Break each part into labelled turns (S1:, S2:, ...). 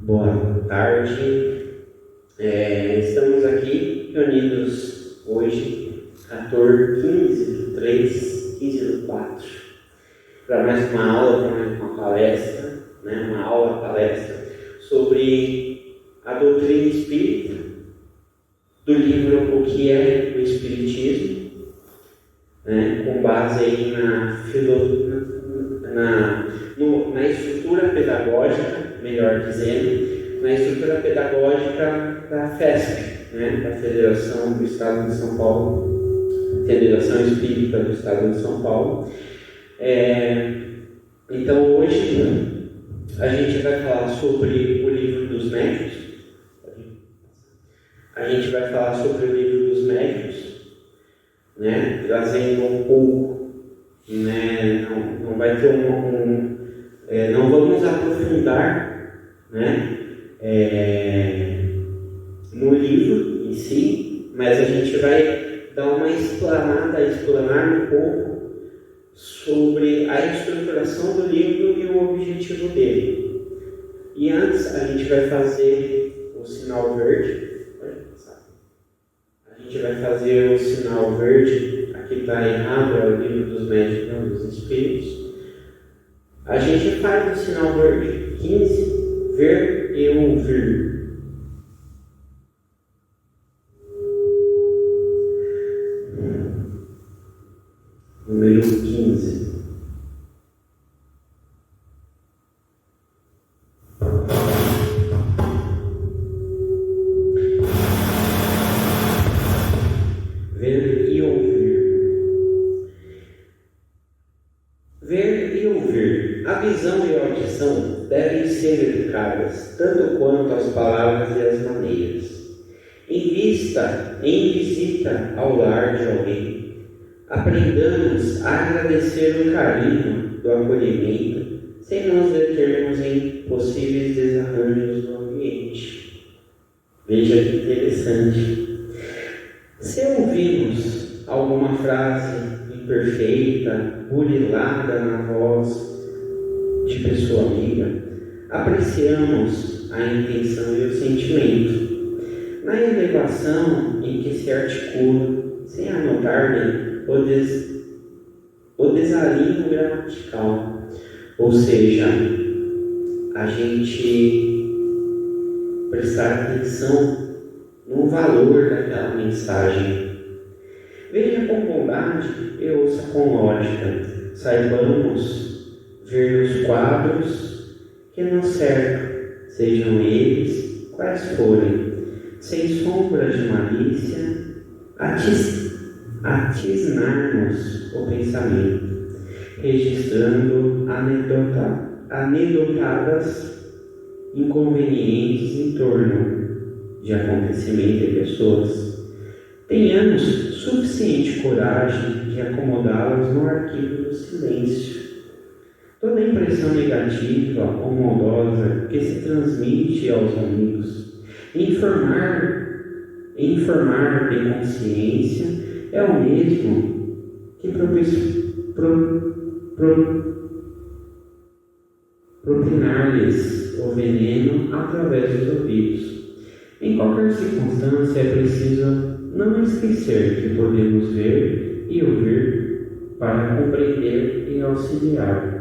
S1: Boa tarde. Estamos aqui reunidos hoje, 15/3/15/4, para mais uma aula, para mais uma palestra, uma palestra sobre a doutrina espírita, do livro O que é o Espiritismo, com base aí na estrutura pedagógica, melhor dizendo, na estrutura pedagógica da FESP, da Federação do Estado de São Paulo, Federação Espírita do Estado de São Paulo. Então hoje a gente vai falar sobre o Livro dos Médiuns. Trazendo um pouco, não vai ter não vamos aprofundar, no livro em si, mas a gente vai dar uma explanar um pouco sobre a estruturação do livro e o objetivo dele. E antes a gente vai fazer o sinal verde. Aqui está errado, é o Livro dos Médiuns, não dos Espíritos. A gente faz o sinal verde. 15, ver e ouvir. Número 15. Ver e ouvir. Ver e ouvir. A visão e a audição devem ser educadas, tanto quanto as palavras e as maneiras. Em visita ao lar de alguém, aprendamos a agradecer o carinho do acolhimento, sem nos determos em possíveis desarranjos do ambiente. Veja que interessante. Se ouvimos alguma frase imperfeita, burilada na voz de pessoa amiga, apreciamos a intenção e o sentimento. Na elevação em que se articula, sem anotar-lhe o desalinho gramatical, ou seja, a gente prestar atenção no valor daquela mensagem. Veja com bondade e ouça com lógica. Saibamos ver os quadros que nos cercam, sejam eles quais forem, sem sombra de malícia, atisnar-nos o pensamento, registrando anedotadas inconvenientes em torno de acontecimento e pessoas. Tenhamos suficiente coragem de acomodá-las no arquivo do silêncio. Toda impressão negativa ou maldosa que se transmite aos amigos, informar de consciência, é o mesmo que propinar-lhes o veneno através dos ouvidos. Em qualquer circunstância, é preciso não esquecer que podemos ver e ouvir para compreender e auxiliar.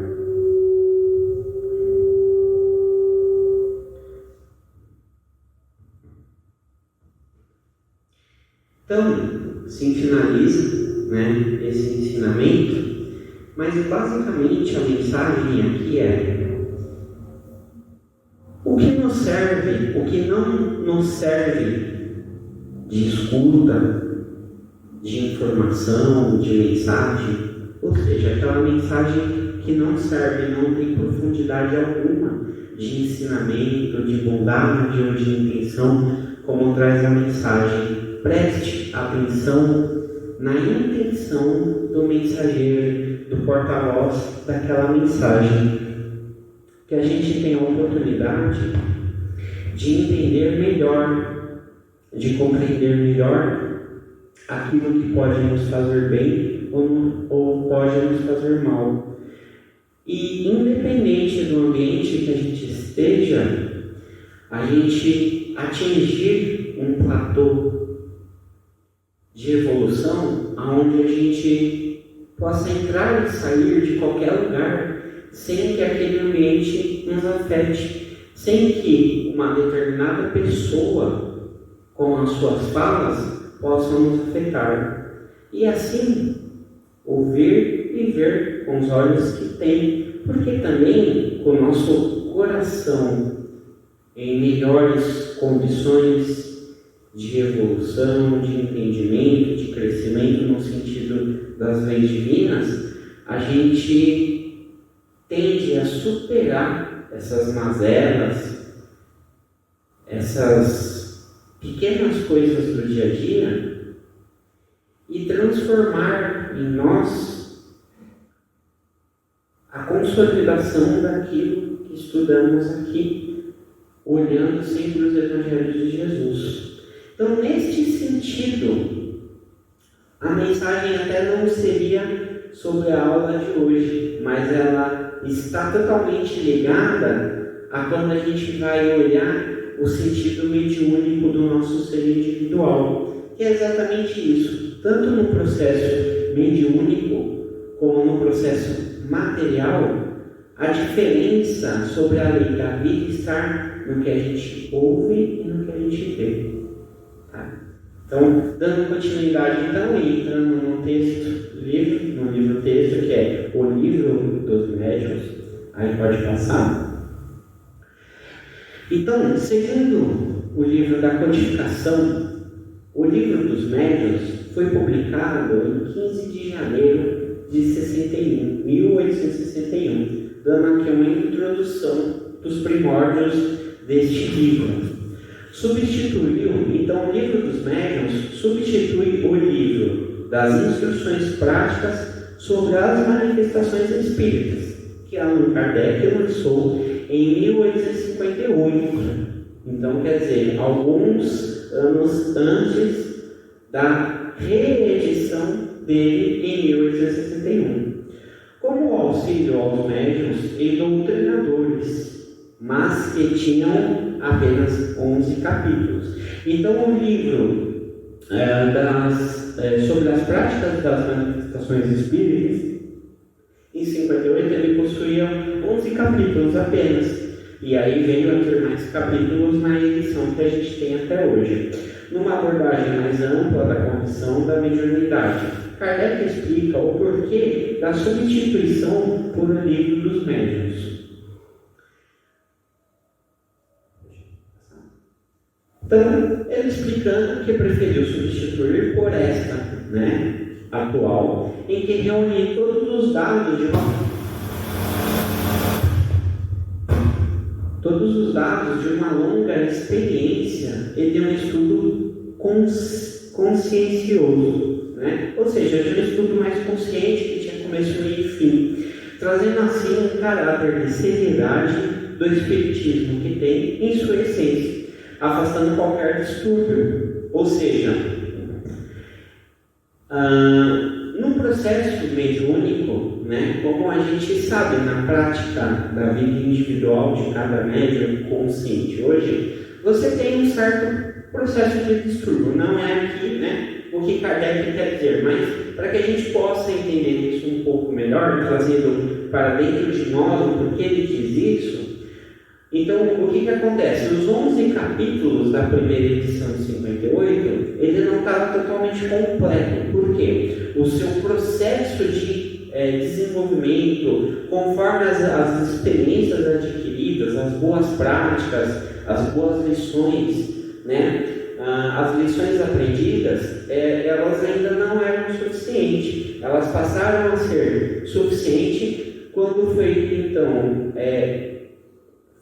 S1: Então, se finaliza esse ensinamento, mas basicamente a mensagem aqui é: o que nos serve, o que não nos serve de escuta, de informação, de mensagem, ou seja, aquela mensagem que não serve, não tem profundidade alguma de ensinamento, de bondade ou de intenção, como traz a mensagem. Preste atenção na intenção do mensageiro, do porta-voz daquela mensagem, que a gente tem a oportunidade de entender melhor de compreender melhor aquilo que pode nos fazer bem ou pode nos fazer mal. E independente do ambiente que a gente esteja, a gente atingir um platô de evolução onde a gente possa entrar e sair de qualquer lugar sem que aquele ambiente nos afete, sem que uma determinada pessoa com as suas falas possa nos afetar. E assim, ouvir e ver com os olhos que tem, porque também com o nosso coração em melhores condições de evolução, de entendimento, de crescimento no sentido das leis divinas, a gente tende a superar essas mazelas, essas pequenas coisas do dia a dia e transformar em nós a consolidação daquilo que estudamos aqui, olhando sempre os Evangelhos de Jesus. Então, neste sentido, a mensagem até não seria sobre a aula de hoje, mas ela está totalmente ligada a quando a gente vai olhar o sentido mediúnico do nosso ser individual, que é exatamente isso. Tanto no processo mediúnico como no processo material, a diferença sobre a lei da vida está no que a gente ouve e no que a gente vê. Tá? Então, dando continuidade, entrando no texto do livro, no livro-texto, que é o Livro dos Médiuns, aí pode passar. Então, seguindo o livro da codificação, o Livro dos Médiuns foi publicado em 15 de janeiro de 1861, dando aqui uma introdução dos primórdios deste livro. Então, o Livro dos Médiuns substitui o livro das instruções práticas sobre as manifestações espíritas, que Allan Kardec lançou em 1858. Então, quer dizer, alguns anos antes da reedição dele em 1861. Como auxílio aos médiuns e doutrinadores, mas que tinham apenas 11 capítulos. Então, o livro sobre as práticas das manifestações espíritas, em 58, ele possuía 11 capítulos apenas. E aí veio a ter mais capítulos na edição que a gente tem até hoje. Numa abordagem mais ampla da condição da mediunidade, Kardec explica o porquê da substituição por um livro dos médiuns. Então, ele explicando que preferiu substituir por esta, atual, em que reúne todos os dados de uma longa experiência e de um estudo consciencioso, ou seja, de um estudo mais consciente que tinha começo, meio e fim, trazendo assim um caráter de seriedade do espiritismo que tem em sua essência, afastando qualquer distúrbio. Ou seja, no processo mediúnico, como a gente sabe na prática da vida individual de cada médium consciente hoje, você tem um certo processo de distúrbio. Não é aqui o que Kardec quer dizer, mas para que a gente possa entender isso um pouco melhor, trazendo para dentro de nós o porquê ele diz isso. Então, o que acontece? Os 11 capítulos da primeira edição de 58, ele não estava totalmente completo. Por quê? O seu processo de desenvolvimento, conforme as experiências adquiridas, as boas práticas, as boas lições, as lições aprendidas, elas ainda não eram suficientes. Elas passaram a ser suficientes quando foi, então,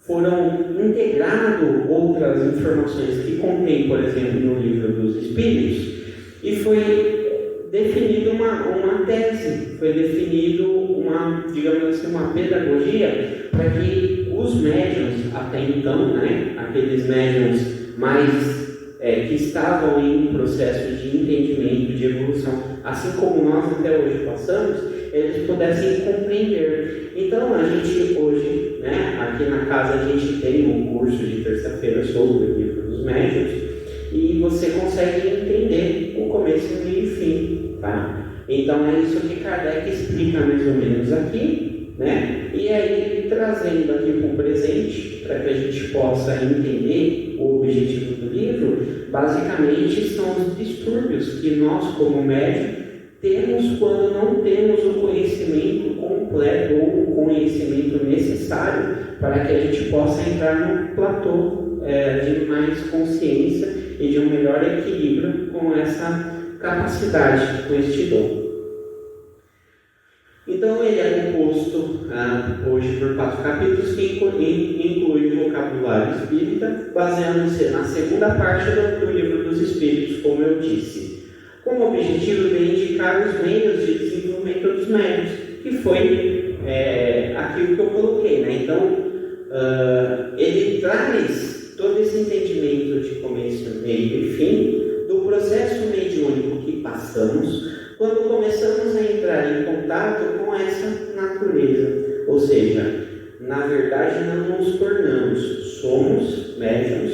S1: foram integradas outras informações que contém, por exemplo, no Livro dos Espíritos, e foi definido uma tese, foi definido uma pedagogia para que os médiuns, até então, aqueles médiuns mais que estavam em um processo de entendimento, de evolução, assim como nós até hoje passamos, eles pudessem compreender. Então, a gente hoje, aqui na casa, a gente tem um curso de terça-feira sobre o livro dos médiuns, e você consegue entender o começo, meio e fim, tá? Então, é isso que Kardec explica mais ou menos aqui, E aí, trazendo aqui para o presente, para que a gente possa entender o objetivo do livro, basicamente são os distúrbios que nós, como médium, temos quando não temos o conhecimento completo ou o conhecimento necessário para que a gente possa entrar no platô de mais consciência e de um melhor equilíbrio com essa capacidade, com este dom. Então, ele é composto hoje por 4 capítulos que inclui o vocabulário espírita, baseando-se na segunda parte do livro dos Espíritos, como eu disse, com o objetivo de indicar os meios de desenvolvimento dos médiuns, que foi aquilo que eu coloquei. Então, ele traz todo esse entendimento de começo, meio e fim do processo mediúnico que passamos quando começamos a entrar em contato com essa natureza. Ou seja, na verdade não nos tornamos, somos médiuns,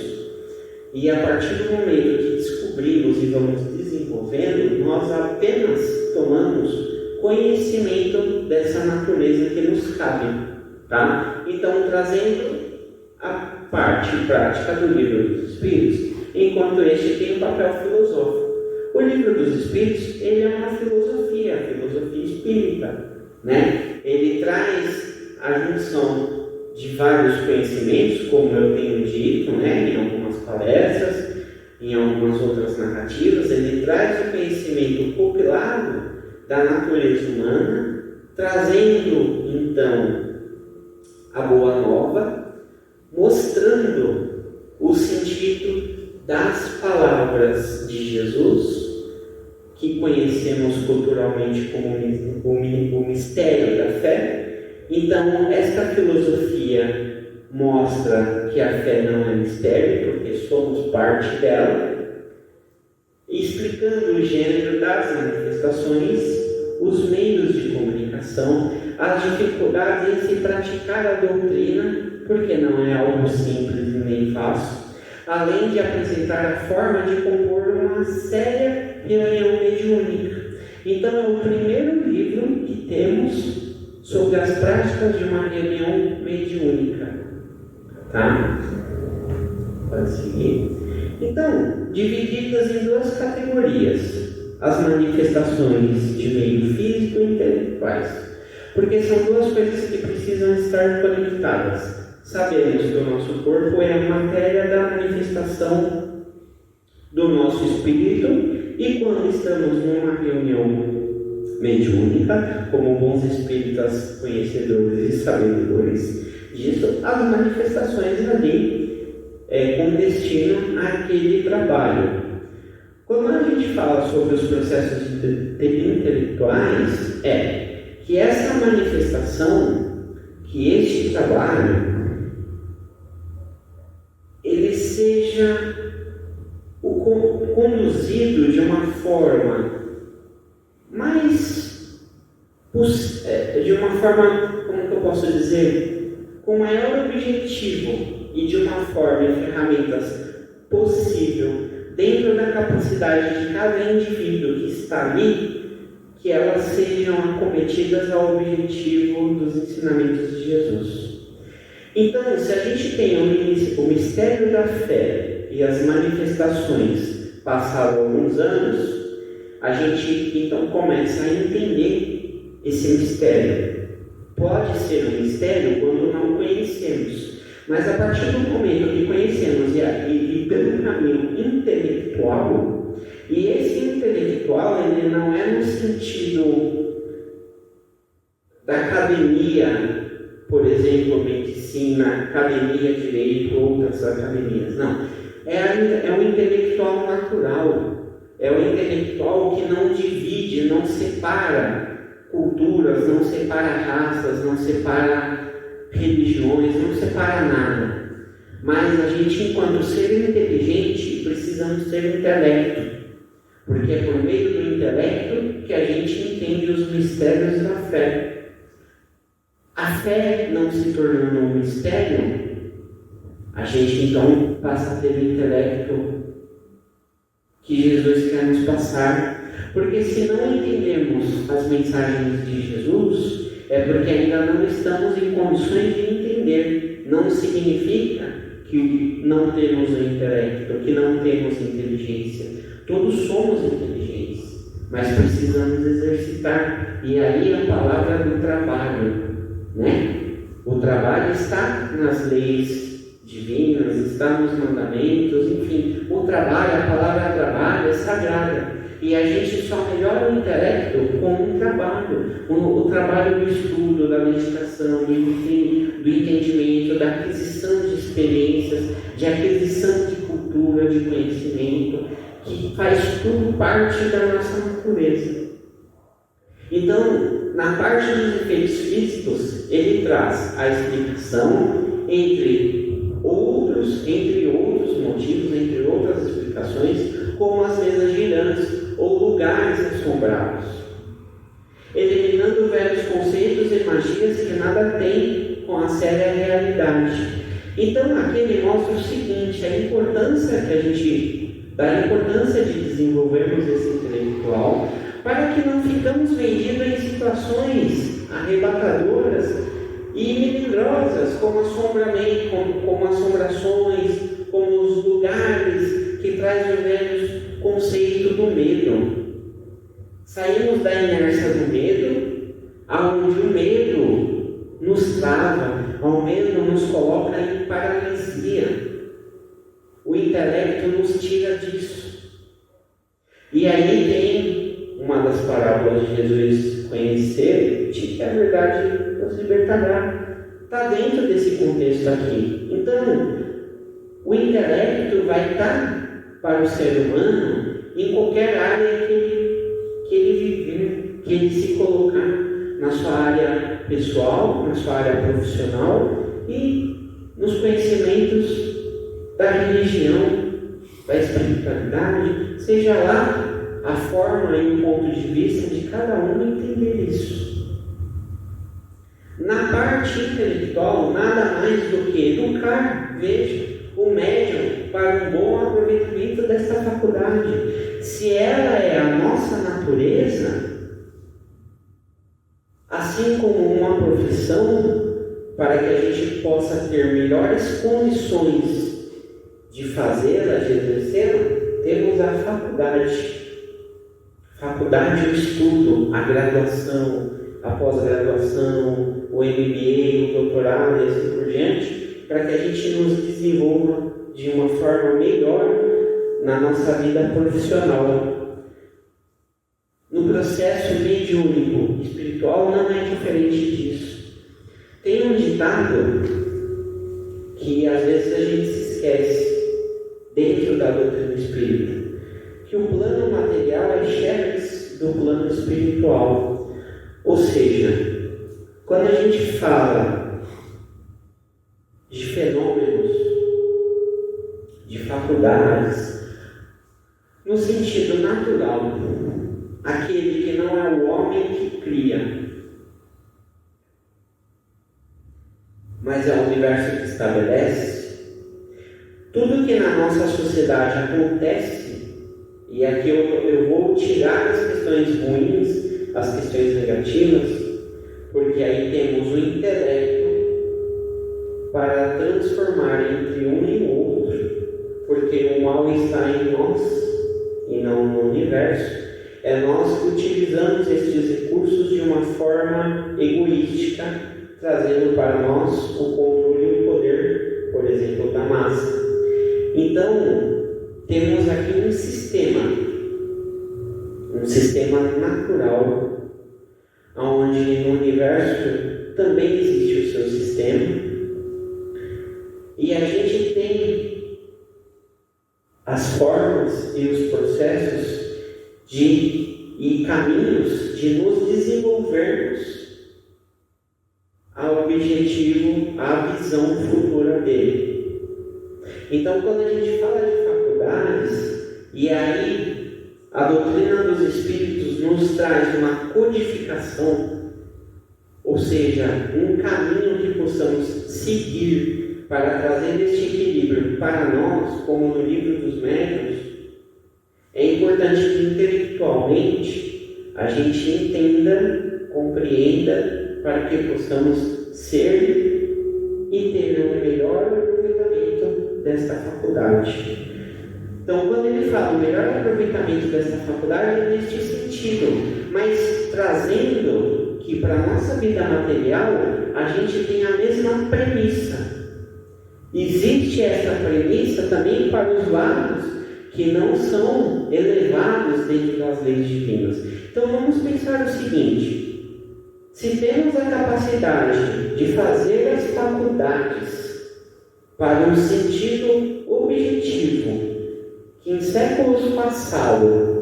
S1: e a partir do momento que descobrimos e vamos desenvolvendo, nós apenas tomamos conhecimento dessa natureza que nos cabe, tá? Então, trazendo a parte prática do livro dos Espíritos, enquanto este tem um papel filosófico. O livro dos Espíritos, ele é uma filosofia, a filosofia espírita, Ele traz a junção de vários conhecimentos, como eu tenho dito, em algumas palestras, em algumas outras narrativas. Ele traz o conhecimento compilado da natureza humana, trazendo, então, a boa nova, mostrando o sentido das palavras de Jesus, que conhecemos culturalmente como o mistério da fé. Então, esta filosofia mostra que a fé não é mistério, porque somos parte dela, explicando o gênero das manifestações, os meios de comunicação, as dificuldades em se praticar a doutrina, porque não é algo simples e nem fácil, além de apresentar a forma de compor uma séria reunião mediúnica. Então, é o primeiro livro que temos sobre as práticas de uma reunião mediúnica. Tá? Pode seguir. Então, divididas em 2 categorias: as manifestações de meio físico e intelectuais. Porque são 2 coisas que precisam estar conectadas. Sabemos que o nosso corpo é a matéria da manifestação do nosso espírito, e quando estamos numa reunião mediúnica, como bons espíritas conhecedores e sabedores disso, as manifestações ali com destino àquele trabalho. Quando a gente fala sobre os processos intelectuais, que essa manifestação, que este trabalho, ele seja conduzido de uma forma como que eu posso dizer, com maior objetivo e de uma forma e ferramentas possível, dentro da capacidade de cada indivíduo que está ali, que elas sejam acometidas ao objetivo dos ensinamentos de Jesus. Então, se a gente tem o mistério da fé e as manifestações passados alguns anos, a gente então começa a entender esse mistério. Pode ser um mistério quando não conhecemos, mas a partir do momento que conhecemos e pelo caminho intelectual, e esse intelectual ele não é no sentido da academia, por exemplo, medicina, academia, direito, outras academias, não. É um intelectual natural, é um intelectual que não divide, não separa culturas, não separa raças, não separa religiões, não separa nada. Mas a gente, enquanto ser inteligente, precisa precisamos ter um intelecto, porque é por meio do intelecto que a gente entende os mistérios da fé. A fé não se tornando um mistério, a gente então passa a ter o intelecto que Jesus quer nos passar. Porque se não entendemos as mensagens de Jesus, é porque ainda não estamos em condições de entender. Não significa que não temos o intelecto, que não temos inteligência. Todos somos inteligentes, mas precisamos exercitar. E aí a palavra do trabalho, né? O trabalho está nas leis divinas, está nos mandamentos, enfim. O trabalho, a palavra trabalho é sagrada. E a gente só melhora o intelecto com um trabalho. O trabalho do estudo, da meditação, do entendimento, da aquisição de experiências, de aquisição de cultura, de conhecimento, que faz tudo parte da nossa natureza. Então, na parte dos efeitos físicos, ele traz a explicação entre outros motivos, entre outras explicações, como as mesas girantes ou lugares assombrados, eliminando velhos conceitos e magias que nada têm com a séria realidade. Então, aqui ele mostra o seguinte: da importância de desenvolvermos esse intelectual, para que não ficamos vendidos em situações arrebatadoras e milagrosas, como assombramento, como assombrações, como os lugares que trazem o velho conceito do medo. Saímos da inércia do medo, aonde o medo nos trava, o medo nos coloca em paralisia. O intelecto nos tira disso. E aí tem uma das parábolas de Jesus conhecer, de que a verdade nos libertará. Está dentro desse contexto aqui. Então, o intelecto vai estar para o ser humano em qualquer área que ele viver, que ele se colocar, na sua área pessoal, na sua área profissional e nos conhecimentos da religião, da espiritualidade, seja lá a forma e o ponto de vista de cada um entender isso. Na parte intelectual, nada mais do que educar, veja, o médium para um bom aproveitamento desta faculdade. Se ela é a nossa natureza, assim como uma profissão, para que a gente possa ter melhores condições de fazê-la, de exercê-la, temos a faculdade. Faculdade é o estudo, a graduação, a pós-graduação, o MBA, o doutorado e assim por diante, para que a gente nos desenvolva de uma forma melhor na nossa vida profissional. No processo mediúnico espiritual não é diferente disso. Tem um ditado que às vezes a gente se esquece dentro da doutrina espírita, que o plano material é xerox do plano espiritual. Ou seja, quando a gente fala de fenômenos, de faculdades, no sentido natural, aquele que não é o homem que cria, mas é o universo que estabelece, tudo que na nossa sociedade acontece, e aqui eu vou tirar as questões ruins, as questões negativas, porque aí temos o intelecto para transformar entre um e o outro, porque o mal está em nós e não no universo. É nós que utilizamos estes recursos de uma forma egoística, trazendo para nós o controle e o poder, por exemplo, da massa. Então, temos aqui um sistema natural, onde no universo também existe o seu sistema, e a gente tem as formas e os processos e caminhos de nos desenvolvermos ao objetivo, à visão futura dele. Então, quando a gente fala de faculdade, faculdades, e aí a doutrina dos Espíritos nos traz uma codificação, ou seja, um caminho que possamos seguir para trazer este equilíbrio para nós, como no livro dos Médiuns. É importante que intelectualmente a gente entenda, compreenda, para que possamos ser e ter um melhor aproveitamento desta faculdade. Então, quando ele fala o melhor aproveitamento desta faculdade, é neste sentido, mas trazendo que para a nossa vida material a gente tem a mesma premissa. Existe essa premissa também para os lados que não são elevados dentro das leis divinas. Então vamos pensar o seguinte: se temos a capacidade de fazer as faculdades para um sentido objetivo, que em séculos passados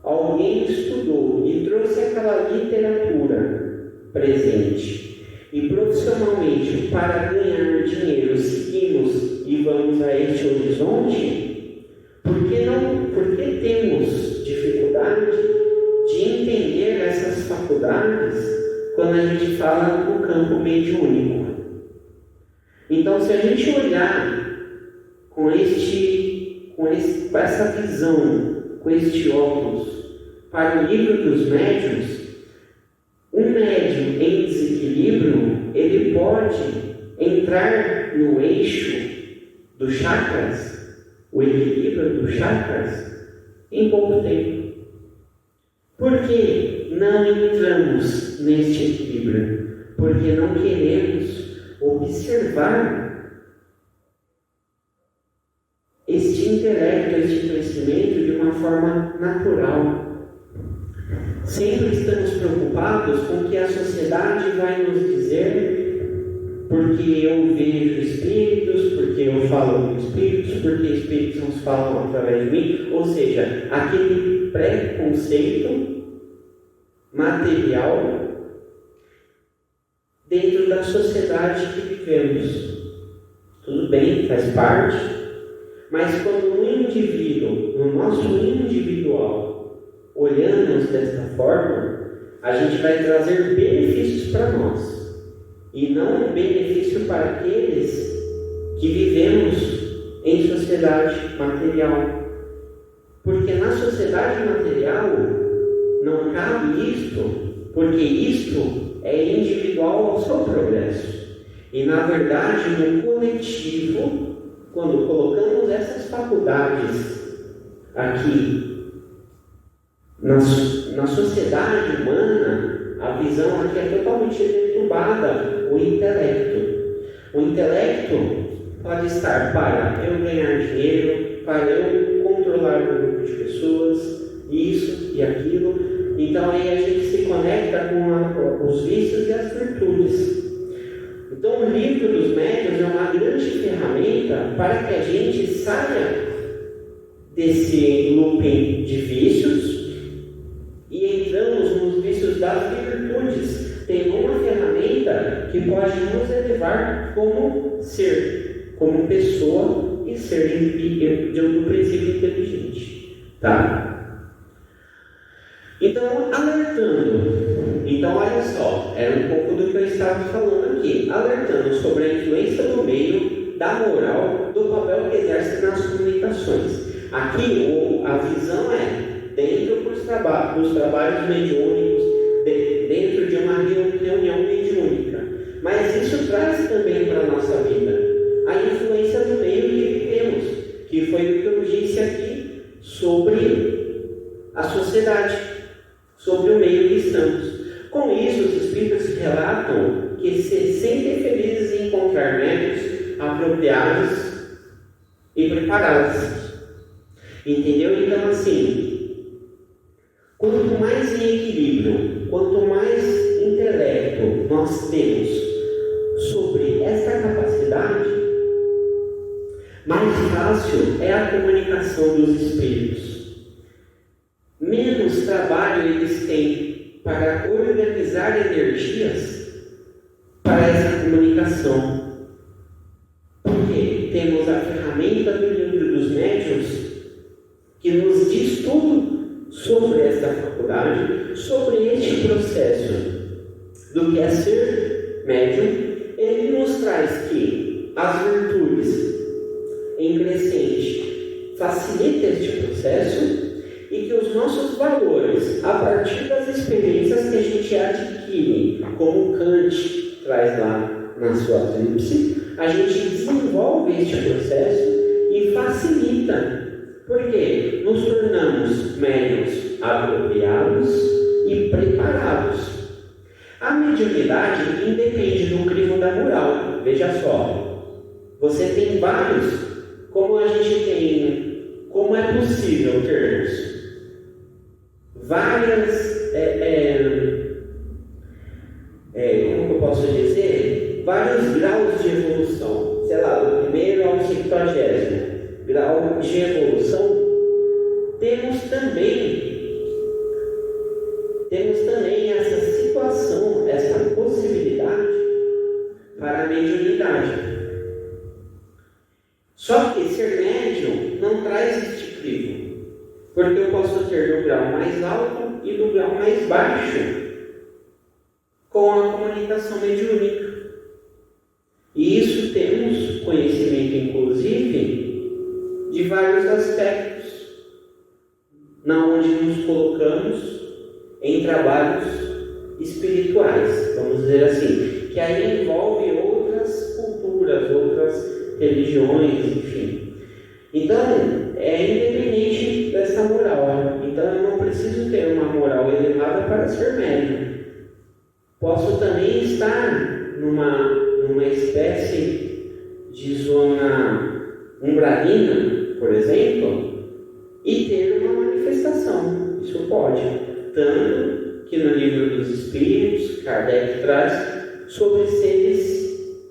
S1: alguém estudou e trouxe aquela literatura presente, e profissionalmente para ganhar dinheiro seguimos e vamos a este horizonte, por que temos dificuldade de entender essas faculdades quando a gente fala no campo mediúnico? Então, se a gente olhar com essa visão, com este óculos, para o livro dos médiuns, um médium em desequilíbrio, ele pode entrar no eixo dos chakras, o equilíbrio dos chakras, em pouco tempo. Por que não entramos neste equilíbrio? Porque não queremos observar este intelecto, este conhecimento de uma forma natural. Sempre estamos preocupados com o que a sociedade vai nos dizer, porque eu vejo espíritos, porque eu falo com espíritos, porque espíritos nos falam através de mim. Ou seja, aquele preconceito material dentro da sociedade que vivemos. Tudo bem, faz parte, mas quando no indivíduo, no nosso individual, olhamos desta forma, a gente vai trazer benefícios para nós, e não benefício para aqueles que vivemos em sociedade material. Porque na sociedade material não cabe isto, porque isto é individual ao seu progresso. E na verdade, no coletivo, quando colocamos essas faculdades aqui, na sociedade humana, a visão aqui é totalmente deturbada. O intelecto pode estar para eu ganhar dinheiro, para eu controlar um grupo de pessoas, isso e aquilo. Então aí a gente se conecta com os vícios e as virtudes. Então o livro dos médiuns é uma grande ferramenta para que a gente saia desse looping de vícios e entramos nos vícios das virtudes. Tem uma ferramenta que pode nos elevar como ser, como pessoa e ser do princípio inteligente. Tá? Então, alertando. Então, olha só, era um pouco do que eu estava falando aqui. Alertando sobre a influência do meio, da moral, do papel que exerce nas comunicações. Aqui, a visão é dentro dos trabalhos mediúnicos, dentro de uma reunião mediúnica. Mas isso traz também para a nossa vida a influência do meio que vivemos, que foi o que eu disse aqui sobre a sociedade, sobre o meio que estamos. Com isso, os espíritos relatam que se sentem felizes em encontrar médiuns apropriados e preparados. Entendeu? Então, assim, quanto mais em equilíbrio, quanto mais intelecto nós temos sobre essa capacidade, mais fácil é a comunicação dos espíritos. Menos trabalho eles têm para organizar energias para essa comunicação. Porque temos a ferramenta do livro dos médiuns sobre esta faculdade, sobre este processo do que é ser médium. Ele nos traz que as virtudes em crescente facilitam este processo e que os nossos valores, a partir das experiências que a gente adquire, como Kant traz lá na sua tríplice, a gente desenvolve este processo e facilita. Porque nos tornamos médiuns apropriados e preparados. A mediunidade independe do crivo da moral. Veja só, você tem vários, como a gente tem, como é possível termos várias, como eu posso dizer, vários graus de evolução, sei lá, do primeiro ao 50º grau de evolução, temos também essa situação, essa possibilidade para a mediunidade. Só que ser médium não traz este crivo, porque eu posso ter do grau mais alto e do grau mais baixo com a comunicação mediúnica. E isso temos conhecimento, inclusive, de vários aspectos, na onde nos colocamos em trabalhos espirituais, vamos dizer assim, que aí envolve outras culturas, outras religiões, enfim. Então, é independente dessa moral. Então, eu não preciso ter uma moral elevada para ser médium. Posso também estar numa espécie de zona umbralina, por exemplo, e ter uma manifestação. Isso pode. Tanto que no livro dos Espíritos, Kardec traz sobre seres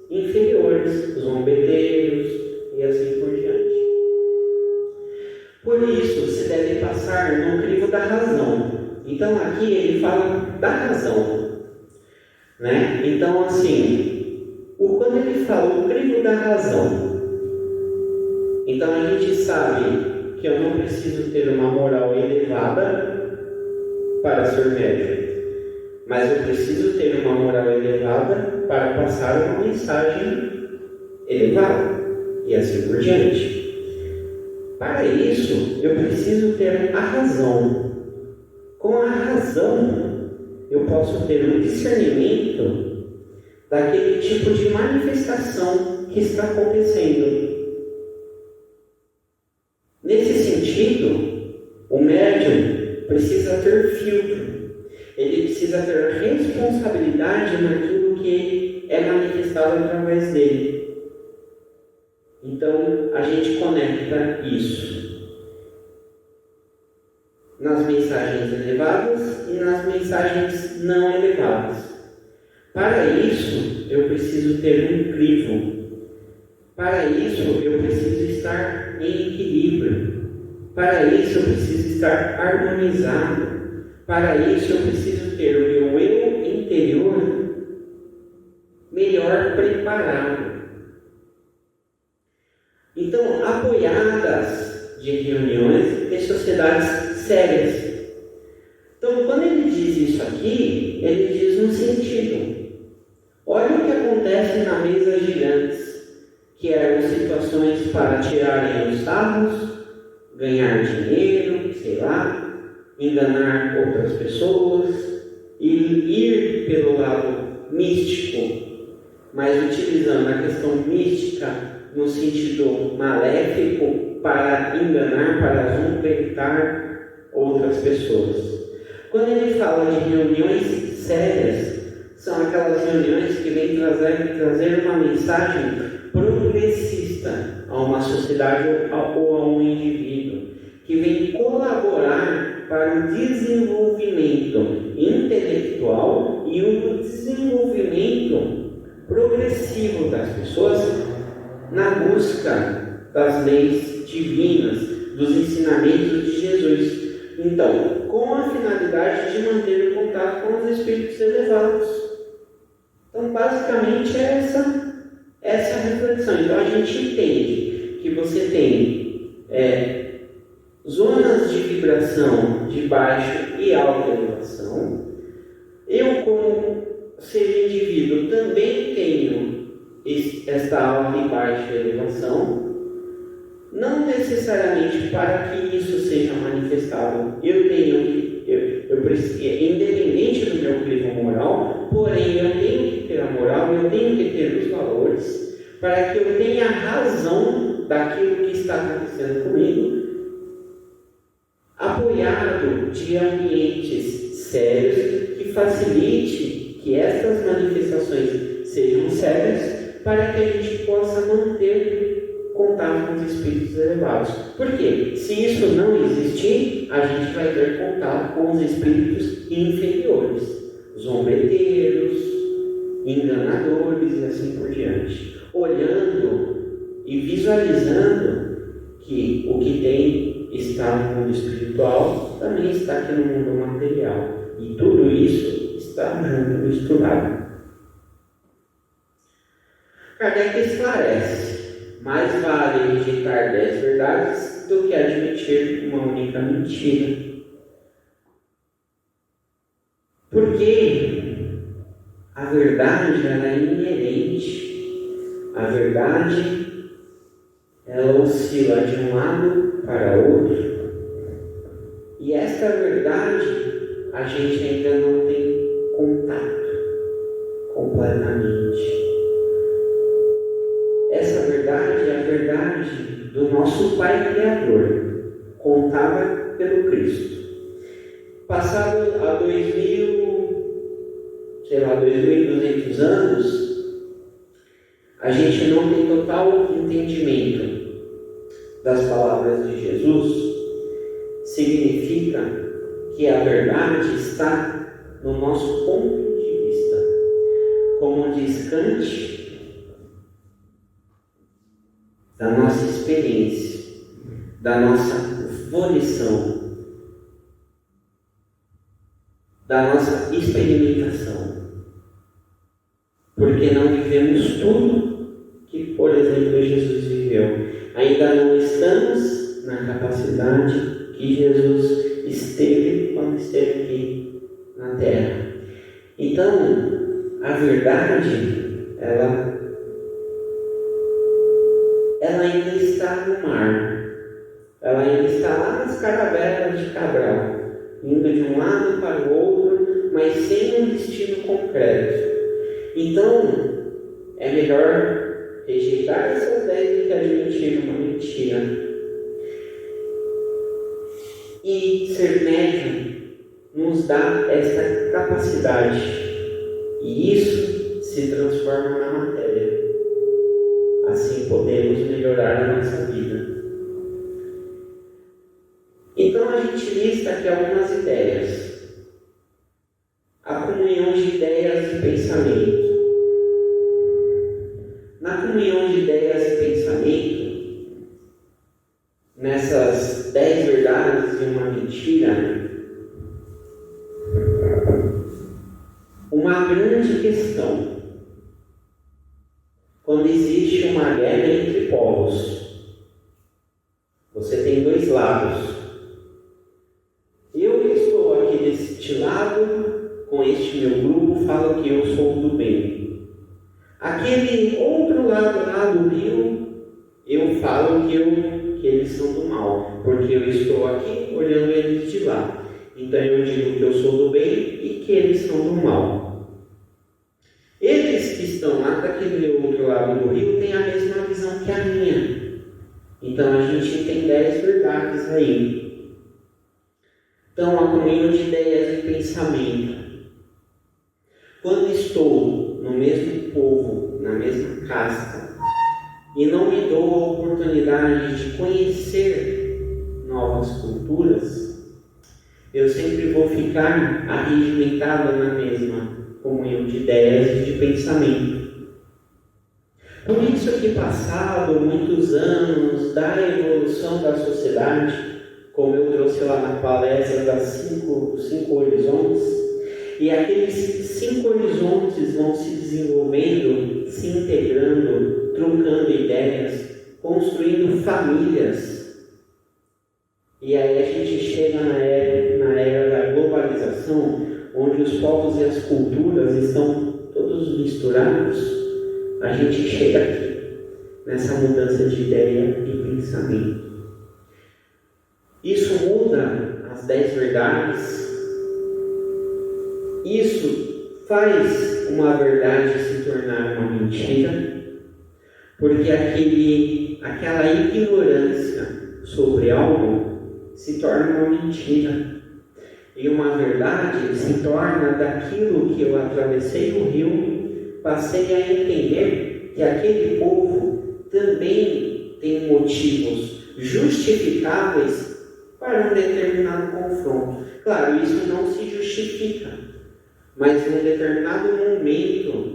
S1: inferiores, os zombeteiros e assim por diante. Por isso, você deve passar no crivo da razão. Então, aqui ele fala da razão, né? Então, assim, quando ele fala o crivo da razão, então a gente sabe que eu não preciso ter uma moral elevada para ser médium, mas eu preciso ter uma moral elevada para passar uma mensagem elevada e assim por diante. Para isso, eu preciso ter a razão. Com a razão, eu posso ter um discernimento daquele tipo de manifestação que está acontecendo. Nesse sentido, o médium precisa ter filtro. Ele precisa ter responsabilidade naquilo que é manifestado através dele. Então, a gente conecta isso nas mensagens elevadas e nas mensagens não elevadas. Para isso, eu preciso ter um crivo. Para isso, eu preciso estar em equilíbrio. Para isso, eu preciso estar harmonizado. Para isso, eu preciso ter o meu eu interior melhor preparado. Então, apoiadas de reuniões de sociedades sérias. Então, quando ele diz isso aqui, ele diz no sentido: olha o que acontece na mesa girantes, que eram situações para tirarem os sarros, ganhar dinheiro, sei lá, enganar outras pessoas e ir pelo lado místico, mas utilizando a questão mística no sentido maléfico para enganar, para zombetar outras pessoas. Quando ele fala de reuniões sérias, são aquelas reuniões que vêm trazer uma mensagem progressista a uma sociedade ou a um indivíduo, que vem colaborar para o desenvolvimento intelectual e o desenvolvimento progressivo das pessoas na busca das leis divinas, dos ensinamentos de Jesus. Então, com a finalidade de manter o contato com os espíritos elevados. Então, basicamente, é essa reflexão. Então, a gente entende que você tem zonas de vibração de baixa e alta elevação. Eu, como ser indivíduo, também tenho esta alta e baixa elevação. Não necessariamente para que isso seja manifestado, eu preciso, independente do meu clima moral, porém eu tenho que ter a moral, eu tenho que ter os valores, para que eu tenha razão daquilo que está acontecendo comigo, apoiado de ambientes sérios que facilite que estas manifestações sejam sérias, para que a gente possa manter contato com os espíritos elevados. Por quê? Se isso não existir, a gente vai ter contato com os espíritos inferiores, zombeteiros, enganadores e assim por diante. Olhando e visualizando que o que tem está no mundo espiritual também está aqui no mundo material. E tudo isso está junto, misturado. Kardec esclarece: mais vale rejeitar 10 verdades do que admitir uma única mentira. Porque a verdade ela é inerente. A verdade ela oscila de um lado para outro. E esta verdade a gente ainda não tem contato completamente. Essa verdade é a verdade do nosso Pai Criador, contada pelo Cristo. Passado a 2.200 anos, a gente não tem total entendimento das palavras de Jesus. Significa que a verdade está no nosso ponto de vista. Como diz Kant, da nossa experiência, da nossa volição, da nossa experimentação. Porque não vivemos tudo que, por exemplo, Jesus viveu. Ainda não estamos na capacidade que Jesus esteve quando esteve aqui na Terra. Então, a verdade, ela ainda está no mar, ela ainda está lá nas caravelas de Cabral, indo de um lado para o outro, mas sem um destino concreto. Então, é melhor rejeitar essas 10 do que admitir uma mentira. E ser médium nos dá essa capacidade, e isso se transforma na matéria. Assim podemos melhorar a nossa vida. Então a gente lista aqui algumas ideias. A comunhão de ideias e pensamento. Na comunhão de ideias e pensamento, nessas 10 verdades e uma mentira, uma grande questão. Quando existe uma guerra entre povos, você tem dois lados. Eu que estou aqui deste lado, com este meu grupo, falo que eu sou do bem. Aquele outro lado lá do rio, eu falo que eles são do mal, porque eu estou aqui olhando eles de lá. Então eu digo que eu sou do bem e que eles são do mal. Eles que estão lá daquele outro lado do rio têm a mesma visão que a minha. Então a gente tem 10 verdades aí. Então a comunhão de ideias e pensamento. Quando estou no mesmo povo, na mesma casta, e não me dou a oportunidade de conhecer novas culturas, eu sempre vou ficar arregimentado na mesma comunhão de ideias e de pensamento. Por isso que passado muitos anos da evolução da sociedade, como eu trouxe lá na palestra das cinco horizontes, e aqueles 5 horizontes vão se desenvolvendo, se integrando, trocando ideias, construindo famílias. E aí a gente chega na era da globalização, onde os povos e as culturas estão todos misturados. A gente chega aqui, nessa mudança de ideia e pensamento. Isso muda as 10 verdades. Isso faz uma verdade se tornar uma mentira, porque aquela ignorância sobre algo se torna uma mentira. E uma verdade se torna daquilo que eu atravessei o rio, passei a entender que aquele povo também tem motivos justificáveis para um determinado confronto. Claro, isso não se justifica, mas num determinado momento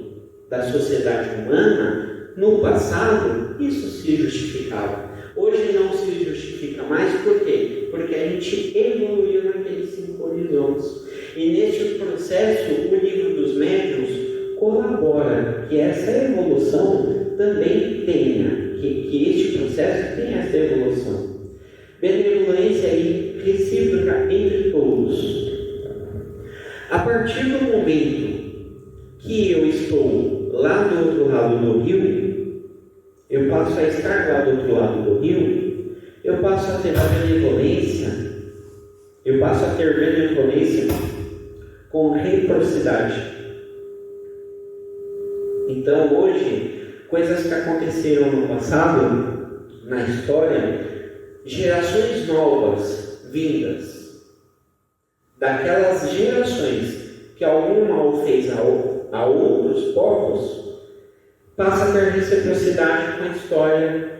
S1: da sociedade humana, no passado, isso se justificava. Hoje não se justifica mais, por quê? Porque a gente evoluiu naqueles 5 horizontes. E neste processo, o livro dos médiuns colabora que essa evolução também tenha, que este processo tenha essa evolução. Benevolência e recíproca entre todos. A partir do momento que eu estou lá do outro lado do rio, eu passo a estar lá do outro lado do rio, eu passo a ter a benevolência, eu passo a ter benevolência com reciprocidade. Então hoje, coisas que aconteceram no passado, na história, gerações novas vindas daquelas gerações que algum mal fez a outros povos, passa a ter reciprocidade com a história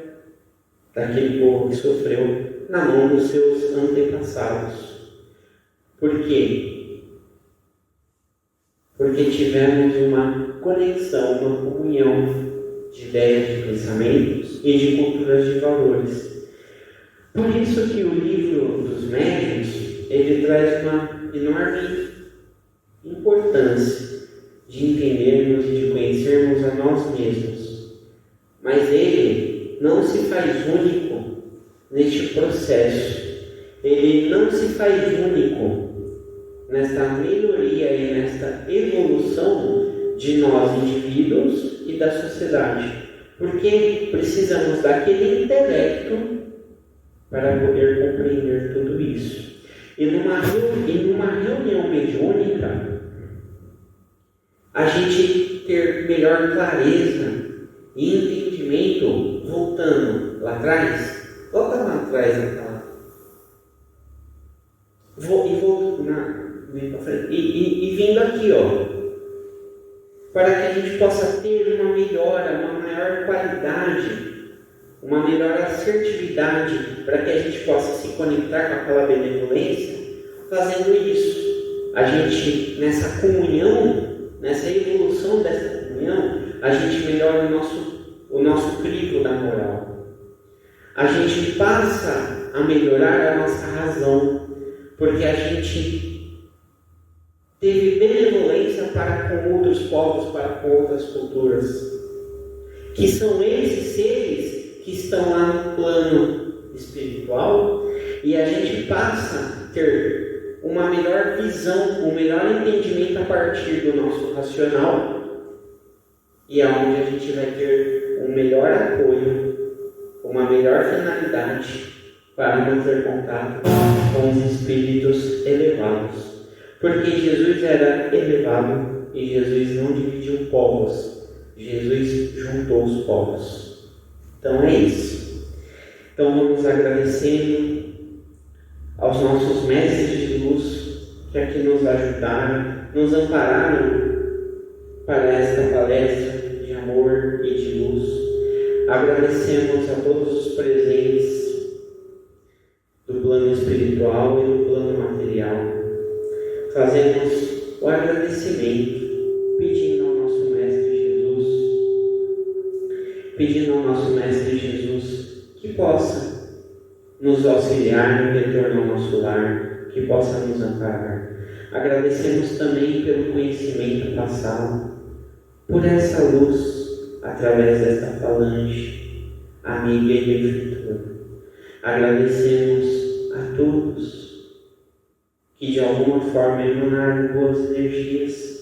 S1: daquele povo que sofreu na mão dos seus antepassados. Por quê? Porque tivemos uma conexão, uma comunhão de ideias, de pensamentos e de culturas de valores. Por isso que o livro dos médiuns, ele traz uma enorme importância de entendermos e de conhecermos a nós mesmos. Mas ele não se faz único neste processo. Ele não se faz único nesta melhoria e nesta evolução de nós indivíduos e da sociedade. Porque precisamos daquele intelecto para poder compreender tudo isso. E numa reunião mediúnica, a gente ter melhor clareza e entendimento, voltando lá atrás, volta lá atrás aquela. E vindo aqui, para que a gente possa ter uma melhora, uma maior qualidade, uma melhor assertividade, para que a gente possa se conectar com aquela benevolência, fazendo isso. A gente, nessa comunhão, nessa evolução dessa comunhão, a gente melhora o nosso crivo da moral. A gente passa a melhorar a nossa razão, porque a gente teve benevolência para com outros povos, para com outras culturas, que são esses seres que estão lá no plano espiritual, e a gente passa a ter uma melhor visão, um melhor entendimento a partir do nosso racional, e aonde a gente vai ter um melhor apoio, uma melhor finalidade para manter contato com os espíritos elevados. Porque Jesus era elevado e Jesus não dividiu povos, Jesus juntou os povos. Então é isso. Então vamos agradecendo aos nossos mestres de luz que aqui nos ajudaram, nos ampararam para esta palestra de amor e de luz. Agradecemos a todos os presentes do plano espiritual e do plano material. Fazemos o agradecimento, pedindo ao nosso Mestre Jesus que possa nos auxiliar no retorno ao nosso lar, que possa nos amparar. Agradecemos também pelo conhecimento passado, por essa luz através desta falange, amiga e benfeitora. Agradecemos a a todos que de alguma forma emanaram boas energias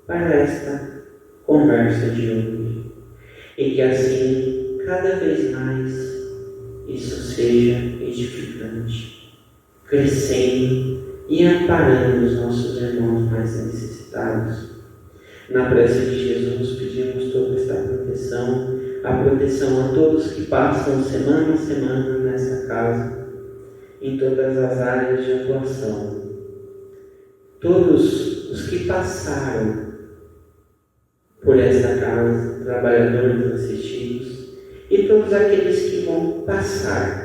S1: para esta conversa de hoje. E que assim, cada vez mais, isso seja edificante, crescendo e amparando os nossos irmãos mais necessitados. Na prece de Jesus, pedimos toda esta proteção, a proteção a todos que passam semana a semana nessa casa, em todas as áreas de atuação. Todos os que passaram por esta casa, trabalhadores assistidos, e todos aqueles que vão passar.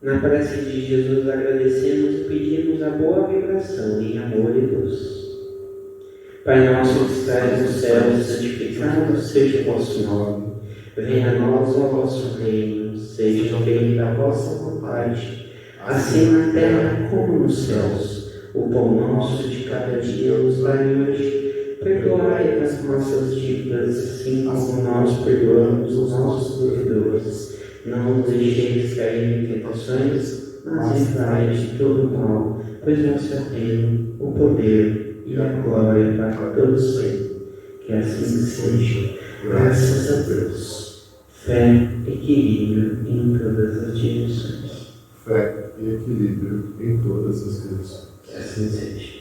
S1: Na prece de Jesus agradecemos e pedimos a boa vibração em amor e luz. Pai nosso que estais no céu, santificado seja o vosso nome. Venha a nós o vosso reino, seja feita a vossa vontade, assim na terra como nos céus. O pão nosso de cada dia nos dai hoje. Perdoai as nossas dívidas, assim como nós perdoamos os nossos devedores. Não nos deixeis cair em tentações, mas livrai-nos de todo mal, pois vosso é o reino, o poder e a glória para todos sempre. Que assim seja, graças a Deus. Fé, equilíbrio em todas as direções.
S2: Fé e equilíbrio em todas as direções.
S1: Que assim seja.